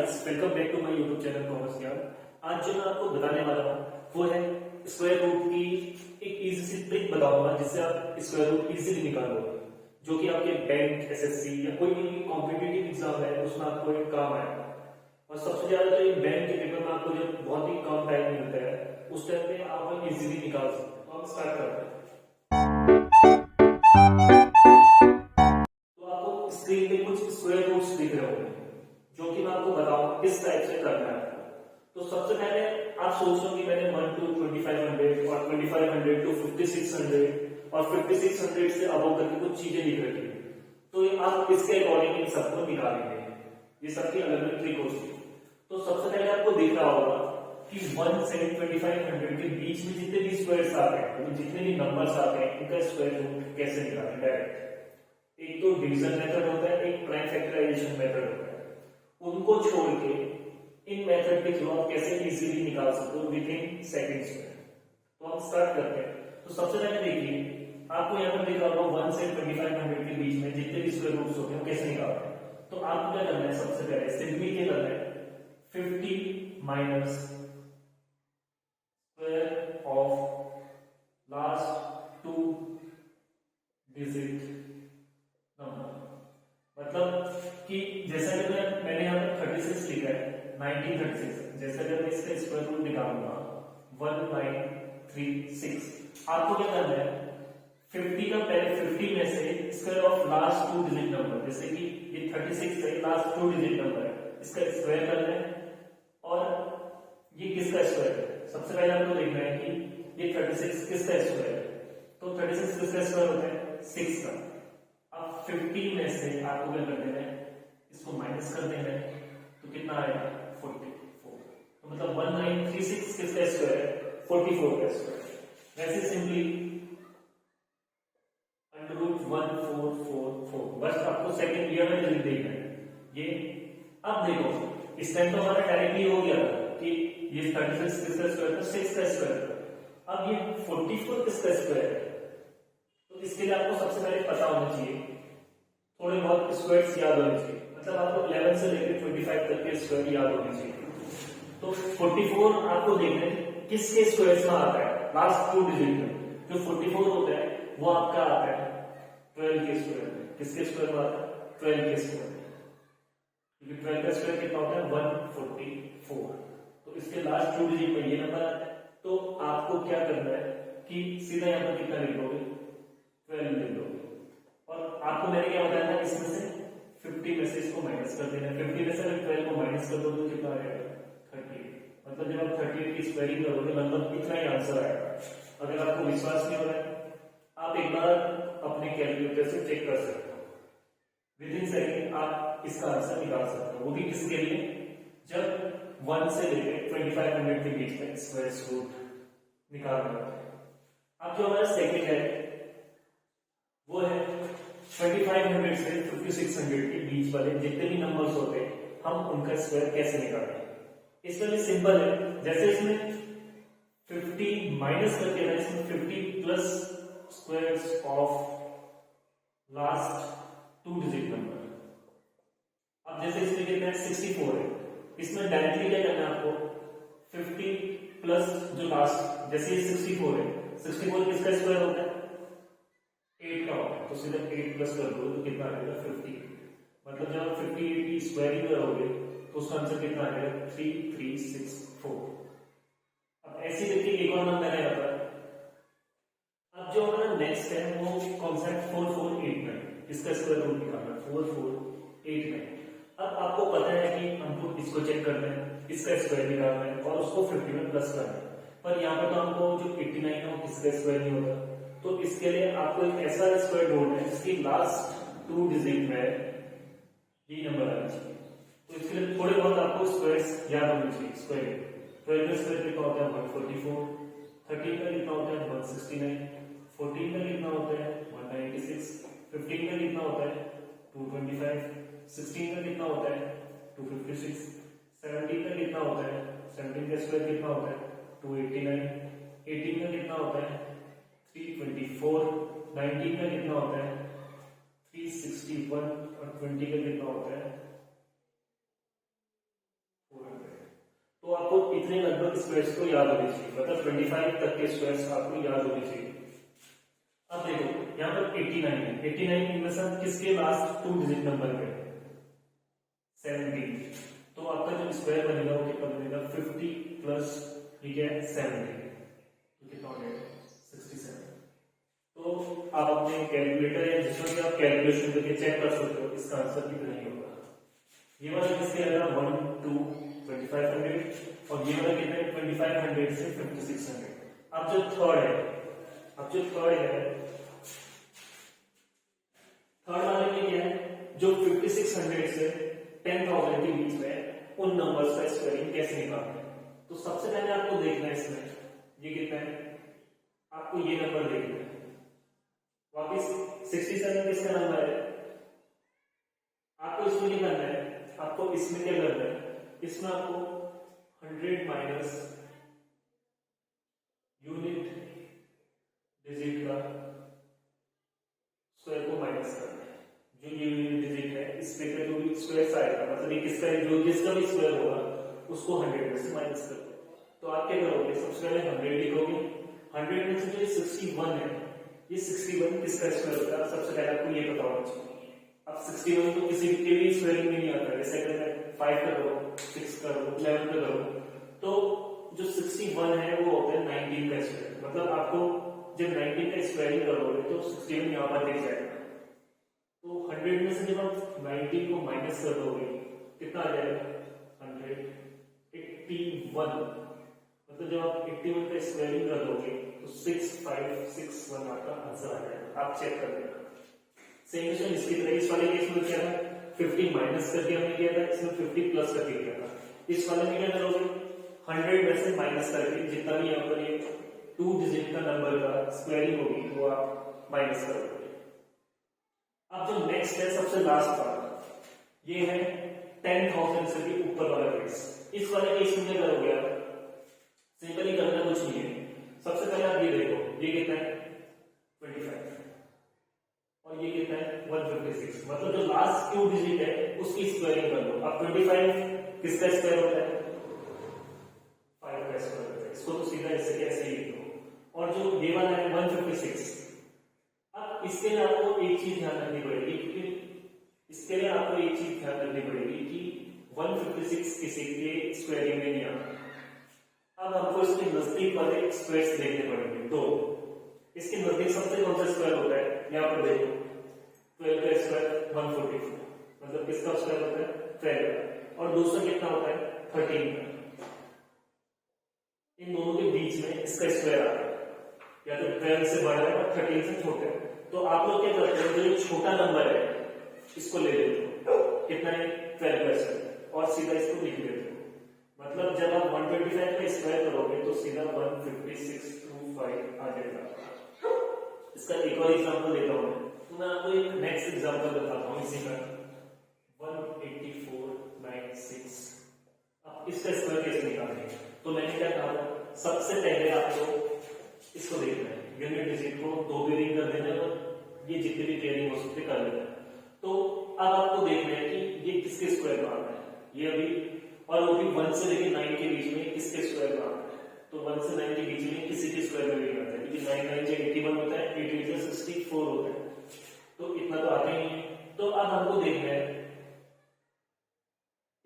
Guys, welcome back to my YouTube channel commerce Gyan. आज जो मैं आपको बताने वाला हूँ वो है स्क्वायर रूट की एक इजी सी ट्रिक बताऊंगा जिससे आप स्क्वायर रूट इजीली निकालोगे, जो कि आपके बैंक, एसएससी या कोई भी कॉम्पिटिटिव एग्जाम है उसमें आपको एक काम आएगा। और सबसे ज्यादा तो ये बैंक के पेपर में आपको जब बहुत ही कम टाइम मिलता है उस टाइम पे आप इजीली निकाल सकते हो। तो हम स्टार्ट करते हैं। तो आपको स्क्रीन पे कुछ स्क्वायर रूट्स दिख रहे होंगे जो कि मैं आपको बताऊंगा किस टाइप से करना है। तो सबसे पहले आप सोचो कि मैंने 1 to 2500 और 2500 to 5600 और 5600 से अबव करके कुछ चीजें लिख रखी है। तो ये आप इसके अकॉर्डिंग इन सबको निकालेंगे। ये सबकी अलग अलग ट्रिक होती है। तो सबसे पहले आपको दिख रहा होगा कि 1 से 2500 के बीच में जितने भी स्क्वायर्स आते हैं, जितने भी नंबर्स आते हैं, इनका स्क्वायर रूट कैसे निकालें डायरेक्ट। एक तो डिवीजन मेथड होता है, एक प्राइम फैक्टराइजेशन मेथड होता है। उनको छोड़ के इन मेथड के थ्रू आप कैसे इजीली निकाल सकते हो विद इन सेकंड्स में। तो हम स्टार्ट करते हैं। तो सबसे पहले देखिए, आपको यहाँ पर दिख रहा होगा 1 से 2500 के बीच में जितने भी स्क्वायर रूट्स होते हैं कैसे निकालते हैं। तो आपको क्या करना है, सबसे पहले सिंपली क्या करना है, 50 minus square of last 2 digit number. मतलब कि जैसा कि मैंने यहाँ पर 36 लिखा है, 1936, जैसे अगर मैं इसका स्क्वायर रूट निकालूंगा 1936, आपको क्या करना है, 50 का पहले 50 में से square of last 2 digit number, जैसे कि ये 36 है, लास्ट 2 डिजिट नंबर है, इसका स्क्वायर करना है। और ये किसका स्क्वायर है, सबसे पहले आपको देखना है कि ये 36 किसका स्क्वायर है। तो 36 किसका स्क्वायर होता है, 6 का। अब 50 में से आपको क्या कर देना है, इसको माइनस कर देना है, तो कितना आएगा 44। तो मतलब 1936 किसका स्क्वायर है, 44 का स्क्वायर। वैसे सिंपली √1444, बस आपको सेकंड ईयर में डिजिट देखना है ये। अब देखो इस टाइम तो हमारा डायरेक्टली हो गया कि ये 36 किसका स्क्वायर था, 6 का स्क्वायर था। अब ये 44 किसका स्क्वायर है, तो इसके लिए आपको सबसे पहले पता होना चाहिए, थोड़े बहुत स्क्वायर्स याद होने चाहिए। मतलब आपको 11 से लेकर 25 तक के स्क्वायर याद होने चाहिए। तो 44 आपको देखना है किसके स्क्वायर्स में आता है, लास्ट 2 डिजिट में। जो 44 होता है वो आपका आता है 12 के स्क्वायर में। किसके स्क्वायर में आता है, 12 के स्क्वायर में, क्योंकि 12 का स्क्वायर कितना होता है 144। तो इसके लास्ट 2 डिजिट में ये नंबर आता है। तो आपको क्या करना है कि सीधा यहाँ पर कितना लिख दोगे, 12 लिख दोगे। और आपको मैंने क्या बताया था, इसमें से 50 में से इसको माइनस कर देना है। 50 में से अगर 12 को माइनस कर दोगे तो कितना आएगा, 38। मतलब जब आप 38 की स्क्वायरिंग करोगे लगभग इतना ही आंसर आएगा। अगर आपको विश्वास नहीं हो रहा है आप एक बार अपने कैलकुलेटर से चेक कर सकते हो, विद इन सेकंड आप इसका आंसर निकाल सकते हो। वो भी किसके लिए, जब 1 से लेकर 2500 के बीच में स्क्वायर रूट निकालना होता है। अब जो हमारा सेकंड है वो है 2500 से 5600 के बीच वाले जितने भी नंबर्स होते हैं हम उनका स्क्वायर कैसे निकालें। इसमें भी सिंपल है, जैसे इसमें 50 माइनस करके ना, इसमें 50 plus squares of last 2 digit number. अब जैसे इसमें कितना है 64 है, इसमें डायरेक्टली क्या करना है आपको, 50 प्लस जो लास्ट, जैसे ये 64 है, 64 किसका स्क्वायर होता है, 8 का होता है। तो सीधा 8 प्लस कर दो तो कितना आएगा 50। मतलब जब आप 58 की स्क्वायरिंग करोगे तो उसका आंसर कितना आएगा 3364। अब ऐसी करके एक और नंबर है आता है। अब जो हमारा नेक्स्ट है वो कॉन्सेप्ट 4489, इसका स्क्वायर रूट निकालना 4489। अब आपको पता है कि हमको इसको चेक करना है, इसका स्क्वायर निकालना है और उसको 50 में प्लस करना है। पर यहाँ पर तो हमको जो 89 है वो इसका स्क्वायर नहीं होता। तो इसके लिए आपको एक ऐसा स्क्वायर ढूंढना है जिसकी लास्ट 2 डिजिट में ये नंबर आना चाहिए। तो इसके लिए थोड़े बहुत आपको स्क्वायर्स याद होने चाहिए। स्क्वायर 12 का स्क्वायर कितना होता है 144, 13 का कितना होता है 169, 14 का कितना होता है 196, 15 का कितना होता है 225, 16 का कितना होता है 256, 17 का कितना होता है, 17 का स्क्वायर कितना होता है 289, 18 का कितना होता है 324, 19 का कितना होता है 361 और 20 का कितना होता है इतने लगभग स्क्वायर्स को याद होने चाहिए, मतलब 25 तक के स्क्वायर्स आपको याद होने चाहिए। अब देखो यहाँ पर 89 है, 89 इनमें से किसके लास्ट 2 डिजिट नंबर पे 17, तो आपका जो स्क्वायर बनेगा वो कितना बनेगा 50 प्लस ठीक है 70, तो कितना हो जाएगा 67। तो आप अपने कैलकुलेटर या जिसमें भी आप कैलकुलेशन करके चेक कर सकते हो इसका आंसर कितना ही होगा। ये वाला किसके आएगा 1 2 2500 और ये वाला कितना है 2500 से 5600। अब जो थर्ड है, थर्ड वाले में क्या है, जो 5600 से 10,000 के बीच में उन नंबर्स का स्क्वायरिंग कैसे निकालना है। तो सबसे पहले आपको देखना है इसमें ये कितना है, आपको ये नंबर देखना है। वापिस 67 किसका नंबर है, आपको इसमें नहीं करना है, आपको इसमें क्या करना है, इसमें आपको 100 माइनस यूनिट डिजिट का स्क्वायर को माइनस करना है। जो ये यूनिट डिजिट है इस पे का जो भी स्क्वायर आएगा, मतलब ये किसका जो जिसका भी स्क्वायर होगा उसको 100 में से माइनस कर दो। तो आप क्या करोगे, सबसे पहले 100 लिखोगे, 100 में से जो 61 है, ये 61 किसका स्क्वायर होता है, सबसे पहले आपको ये पता होना चाहिए। अब 61 तो किसी के भी स्क्वायरिंग में नहीं आता है, जैसे अगर 5 का करो, 6 का करो, 11 का करो, तो जो 61 है वो होता है 19 का स्क्वायर। मतलब आपको जब 19 का स्क्वायरिंग करोगे तो 61 यहाँ पर दिख जाएगा। तो 100 में से जब आप 19 को माइनस कर दोगे कितना आ जाएगा 181, मतलब जब आप 81 का स्क्वायरिंग कर दोगे तो 6561 आपका आंसर आ जाएगा। आप चेक कर लेना। सेम क्वेश्चन इसकी तरह इस वाले केस में क्या था 50 माइनस करके हमने किया था, इसमें 50 प्लस करके किया था। इस वाले में क्या करोगे 100 में से माइनस करके जितना भी यहाँ पर ये 2 डिजिट का नंबर का स्क्वायरिंग होगी वो आप माइनस करोगे। अब जो नेक्स्ट है सबसे लास्ट पार्ट, ये है 10,000 से भी ऊपर वाला केस। इस वाले केस में क्या करोगे आप, सिंपली करना कुछ नहीं है। सबसे पहले आप ये देखो, ये कितना है 25 और ये कितना है 156, मतलब जो लास्ट 2 डिजिट है उसकी स्क्वायरिंग कर लो। अब 25 किसका स्क्वायर होता है 5 का स्क्वायर होता है, इसको तो सीधा इससे कैसे ही लिख दो। और जो ये वाला है 156, अब इसके लिए आपको एक चीज ध्यान रखनी पड़ेगी, इसके लिए आपको एक चीज ध्यान रखनी पड़ेगी कि 156 किसी के स्क्वायरिंग में नहीं आता। अब हमको इसके नजदीक वाले स्क्वायर्स देखने पड़ेंगे। तो इसके नजदीक सबसे कौन सा स्क्वायर होता है, यहाँ पर देखो 12 का स्क्वायर 144, मतलब किसका स्क्वायर होता है 12, और दूसरा कितना होता है 13 का। इन दोनों के बीच में इसका स्क्वायर आता है, या तो 12 से बड़ा है और 13 से छोटा है। तो आप लोग क्या करते हो, जो छोटा नंबर है इसको ले लेते हो, कितना है 12 का स्क्वायर, और सीधा इसको लिख देते हो। मतलब जब आप 125 का स्क्वायर करोगे तो सीधा 15625 आ जाएगा। इसका एक और एग्जांपल देता हूं तो मैं आपको एक नेक्स्ट एग्जांपल बताता हूं इसी का 18496। अब इसका स्क्वायर कैसे निकालेंगे, तो मैंने क्या कहा था, सबसे पहले आपको इसको देखना है, यूनिट डिजिट को 2 पेयरिंग कर देना और ये जितने भी पेयरिंग हो सकते कर लेना। तो अब आपको देखना है कि ये किसके स्क्वायर में आता है, ये अभी, और वो भी 1 से लेकर 9 के बीच में किसके स्क्वायर में आता है। तो 1 से 9 के बीच में किसी के स्क्वायर में नहीं आता है, क्योंकि 9 9 से 81 होता है, 8 8 से 64 होता है, तो इतना तो आता ही नहीं। तो अब हमको देखना है,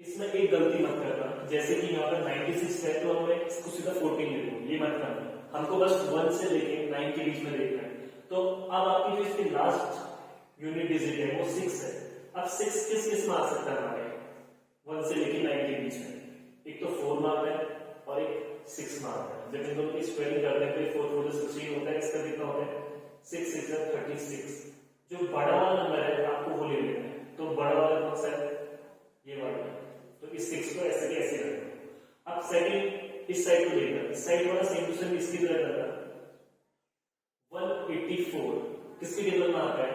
इसमें एक गलती मत करना, जैसे कि यहाँ पर 96 है तो मैं इसको सीधा 14 ले लूँ, ये मत करना। हमको बस 1 से लेके 9 के बीच में देखना है। तो अब आपकी जो इसकी लास्ट यूनिट डिजिट है वो 6 है। अब 6 किस किस में आ सकता है हमारे 1 से लेके 9 के बीच में, एक तो 4 में आता है और एक 6 में आता है। जब इन दोनों की स्क्वायरिंग करते हैं तो 4 4 16 होता है, इसका कितना होता है 6 6 36। जो बड़ा वाला नंबर है आपको वो ले लेना है। तो बड़ा वाला कौन सा है, ये वाला, तो इस 6 को ऐसे के ऐसे रखना। अब सेकंड इस साइड को लेकर, इस साइड वाला सेम टू सेम इसकी तरह करना। 184 किसके टेबल में आता है,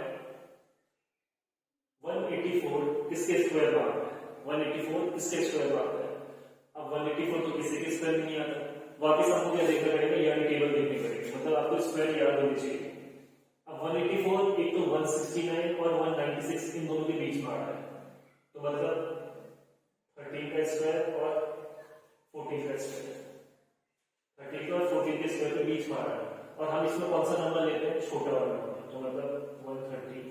184 किसके स्क्वायर में आता है, 184 किसके स्क्वायर में आता है। अब 184 तो किसी के स्क्वायर में नहीं आता, वापस आपको क्या देखना पड़ेगा, यानी टेबल देखनी पड़ेगी, मतलब आपको स्क्वायर याद होनी चाहिए। अब 184 एक तो 169 और 196 इन दोनों के बीच में आता है, तो मतलब 13 का स्क्वायर और 14 का स्क्वायर, 30 के और 14 के स्क्वायर के बीच में आ रहा है, और हम इसमें कौन सा नंबर लेते हैं, छोटा वाला नंबर, तो मतलब 130,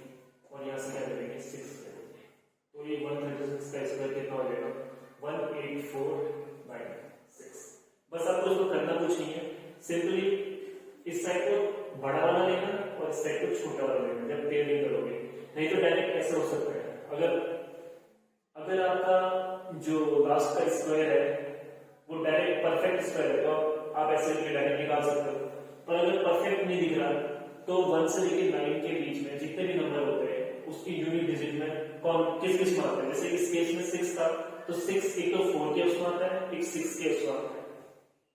और यहाँ से क्या करेंगे 6 करेंगे, तो ये 136 का स्क्वायर कितना हो जाएगा 18496। बस आपको इसको करना कुछ नहीं है, सिंपली इस साइड को बड़ा वाला लेना और इस साइड को छोटा वाला लेना जब पेयरिंग करोगे, नहीं तो डायरेक्ट ऐसे हो सकता है, अगर आपका जो लास्ट का स्क्वायर है वो डायरेक्ट परफेक्ट स्क्वायर है तो आप ऐसे डायरेक्ट निकाल सकते हो, पर अगर परफेक्ट नहीं दिख रहा तो 1 से लेकर 9 के बीच में जितने भी नंबर होते हैं उसकी यूनिट डिजिट में कौन किस किस में आता है, जैसे इस केस में 6 था तो 6 एक तो 4 के उसमें आता है, एक 6 के उसमें आता है,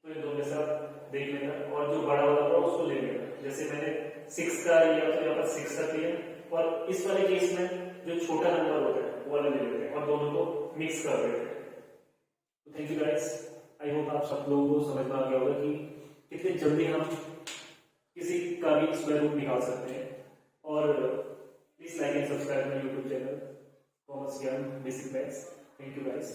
तो इन दोनों में से आप देख लेना और जो बड़ा वाला था उसको ले लेना, जैसे मैंने 6 का लिया तो यहाँ पर 6 का लिया, और इस वाले केस में जो छोटा नंबर होता है वो वाला ले लेते हैं और दोनों को मिक्स कर देते हैं। तो thank you guys, I hope आप सब लोगों को समझ में आ गया होगा कि कितने जल्दी हम किसी का भी स्क्वायर रूट निकाल सकते हैं, और please like and subscribe my YouTube channel commerce ज्ञान basic maths. Thank you guys.